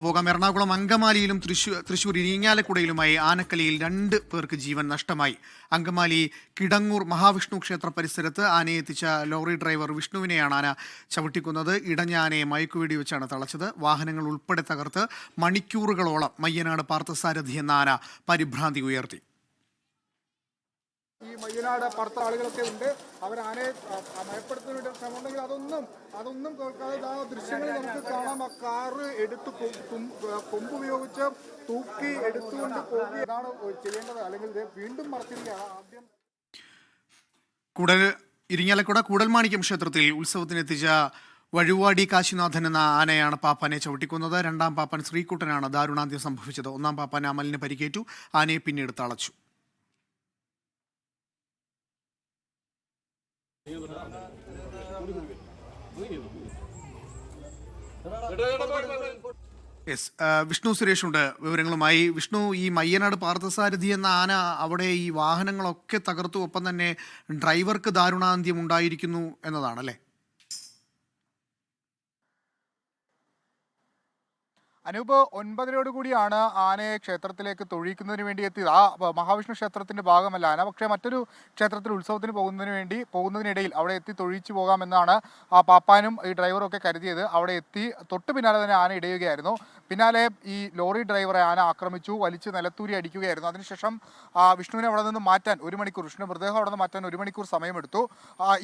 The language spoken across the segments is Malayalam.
പോകാം. എറണാകുളം അങ്കമാലിയിലും തൃശൂർ ഇരിങ്ങാലക്കുടയിലുമായി ആനക്കലിയിൽ 2 പേർക്ക് ജീവൻ നഷ്ടമായി. അങ്കമാലി കിടങ്ങൂർ മഹാവിഷ്ണു ക്ഷേത്ര പരിസരത്ത് ആനയെ എത്തിച്ച ലോറി ഡ്രൈവർ വിഷ്ണുവിനെയാണ് ആന ചവിട്ടിക്കുന്നത്. ഇടഞ്ഞ ആനയെ മയക്കുവെടി വെച്ചാണ് തളച്ചത്. വാഹനങ്ങൾ ഉൾപ്പെടെ തകർത്ത് മണിക്കൂറുകളോളം മയ്യനാട് പാർത്ഥസാരഥി എന്ന ആന പരിഭ്രാന്തി ഉയർത്തി. ഈ മയ്യനാട് പുറത്ത ആളുകളൊക്കെ ഉണ്ട്. അവർ ആനയെ മയപ്പെടുത്തുന്ന ശ്രമമുണ്ടെങ്കിൽ അതൊന്നും കേൾക്കാതെ ആ ദൃശ്യങ്ങളിൽ നമുക്ക് കാണാം. ആ കാറ് എടുത്ത് കൊമ്പുപയോഗിച്ച് തൂക്കി എടുത്തുകൊണ്ട് പോകുക. ഇതാണ് ചെയ്യേണ്ടത്, അല്ലെങ്കിൽ വീണ്ടും മറച്ചിരിക്കുകയാണ്. ആദ്യം ഇരിങ്ങാലക്കുട കൂടൽമാണിക്യം ക്ഷേത്രത്തിൽ ഉത്സവത്തിനെത്തിച്ച വഴുവാടി കാശിനാഥൻ എന്ന ആനയാണ് പാപ്പാനെ ചവിട്ടിക്കുന്നത്. 2ാം പാപ്പൻ ശ്രീകുട്ടനാണ് ദാരുണാന്ത്യം സംഭവിച്ചത്. 1ാം പാപ്പൻ അമലിന് പരിക്കേറ്റു. ആനയെ പിന്നീട് തളച്ചു. വിഷ്ണു സുരേഷ് ഉണ്ട് വിവരങ്ങളുമായി. വിഷ്ണു, ഈ മയ്യനാട് പാർത്ഥസാരഥി എന്ന ആന അവിടെ ഈ വാഹനങ്ങളൊക്കെ തകർത്തു, ഒപ്പം തന്നെ ഡ്രൈവർക്ക് ദാരുണാന്ത്യം ഉണ്ടായിരിക്കുന്നു എന്നതാണല്ലേ? അനൂപ്, 9:30 ആനയെ ക്ഷേത്രത്തിലേക്ക് തൊഴിക്കുന്നതിന് വേണ്ടി എത്തിയത്. ആ മഹാവിഷ്ണു ക്ഷേത്രത്തിന്റെ ഭാഗമല്ല ആന, പക്ഷേ മറ്റൊരു ക്ഷേത്രത്തിൽ ഉത്സവത്തിന് പോകുന്നതിനിടയിൽ അവിടെ എത്തി തൊഴിച്ചു പോകാമെന്നാണ് ആ പാപ്പാനും ഈ ഡ്രൈവറും ഒക്കെ കരുതിയത്. അവിടെ എത്തി തൊട്ട് പിന്നാലെ തന്നെ ആന ഇടയുകയായിരുന്നു. പിന്നാലെ ഈ ലോറി ഡ്രൈവറെ ആന ആക്രമിച്ചു, വലിച്ച് നിലത്തൂരി അടിക്കുകയായിരുന്നു. അതിനുശേഷം വിഷ്ണുവിനെ അവിടെ നിന്ന് മാറ്റാൻ 1 മണിക്കൂർ, വിഷ്ണു മൃതദേഹം അവിടെ നിന്ന് മാറ്റാൻ 1 മണിക്കൂർ സമയമെടുത്തു.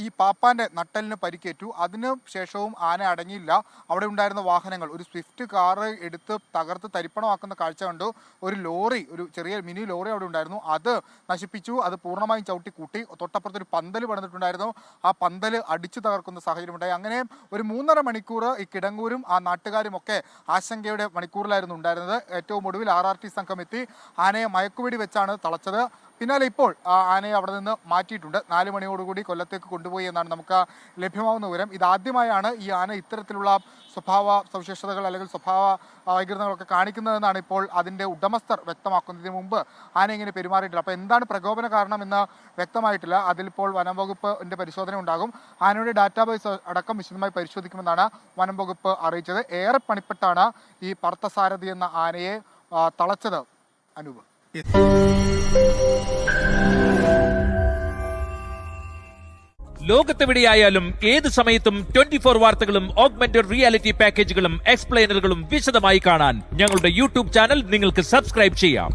ഈ പാപ്പാന്റെ നട്ടലിന് പരിക്കേറ്റു. അതിനു ശേഷവും ആന അടങ്ങിയില്ല. അവിടെ ഉണ്ടായിരുന്ന വാഹനങ്ങൾ, ഒരു സ്വിഫ്റ്റ് കാറ് എടുത്ത് തകർത്ത് തരിപ്പണമാക്കുന്ന കാഴ്ച കണ്ടു. ഒരു ലോറി, ഒരു ചെറിയ മിനി ലോറി അവിടെ ഉണ്ടായിരുന്നു, അത് നശിപ്പിച്ചു. അത് പൂർണ്ണമായും ചവിട്ടി കൂട്ടി. തൊട്ടപ്പുറത്ത് ഒരു പന്തൽ പണിതിട്ടുണ്ടായിരുന്നു, ആ പന്തൽ അടിച്ചു തകർക്കുന്ന സാഹചര്യമുണ്ടായി. അങ്ങനെ ഒരു 3.5 മണിക്കൂർ ഈ കിടങ്ങൂരും ആ നാട്ടുകാരും ഒക്കെ ആശങ്കയുടെ മണിക്കൂറിലായിരുന്നു ഉണ്ടായിരുന്നത്. ഏറ്റവും ഒടുവിൽ RRT സംഘം എത്തി ആനയെ മയക്കുവെടി വെച്ചാണ് തളച്ചത്. പിന്നാലെ ഇപ്പോൾ ആനയെ അവിടെ നിന്ന് മാറ്റിയിട്ടുണ്ട്. 4 മണിയോടുകൂടി കൊല്ലത്തേക്ക് കൊണ്ടുപോയി എന്നാണ് നമുക്ക് ലഭ്യമാവുന്ന വിവരം. ഇതാദ്യമായാണ് ഈ ആന ഇത്തരത്തിലുള്ള സ്വഭാവ സവിശേഷതകൾ അല്ലെങ്കിൽ സ്വഭാവ വൈകൃതങ്ങളൊക്കെ കാണിക്കുന്നതെന്നാണ് ഇപ്പോൾ അതിൻ്റെ ഉടമസ്ഥർ വ്യക്തമാക്കുന്നതിന് മുമ്പ് ആന ഇങ്ങനെ പെരുമാറിയിട്ടില്ല. അപ്പോൾ എന്താണ് പ്രകോപന കാരണം എന്ന് വ്യക്തമായിട്ടില്ല. അതിലിപ്പോൾ വനം വകുപ്പിൻ്റെ പരിശോധന ഉണ്ടാകും. ആനയുടെ ഡാറ്റാബേസ് അടക്കം വിശദമായി പരിശോധിക്കുമെന്നാണ് വനം വകുപ്പ് അറിയിച്ചത്. ഏറെ പണിപ്പെട്ടാണ് ഈ പാർത്ഥസാരഥി എന്ന ആനയെ തളച്ചത്. അനൂപ്, ലോകത്തെവിടെയായാലും ഏത് സമയത്തും 24 വാർത്തകളും ഓഗ്മെന്റഡ് റിയാലിറ്റി പാക്കേജുകളും എക്സ്പ്ലെയിനറുകളും വിശദമായി കാണാൻ ഞങ്ങളുടെ യൂട്യൂബ് ചാനൽ നിങ്ങൾക്ക് സബ്സ്ക്രൈബ് ചെയ്യാം.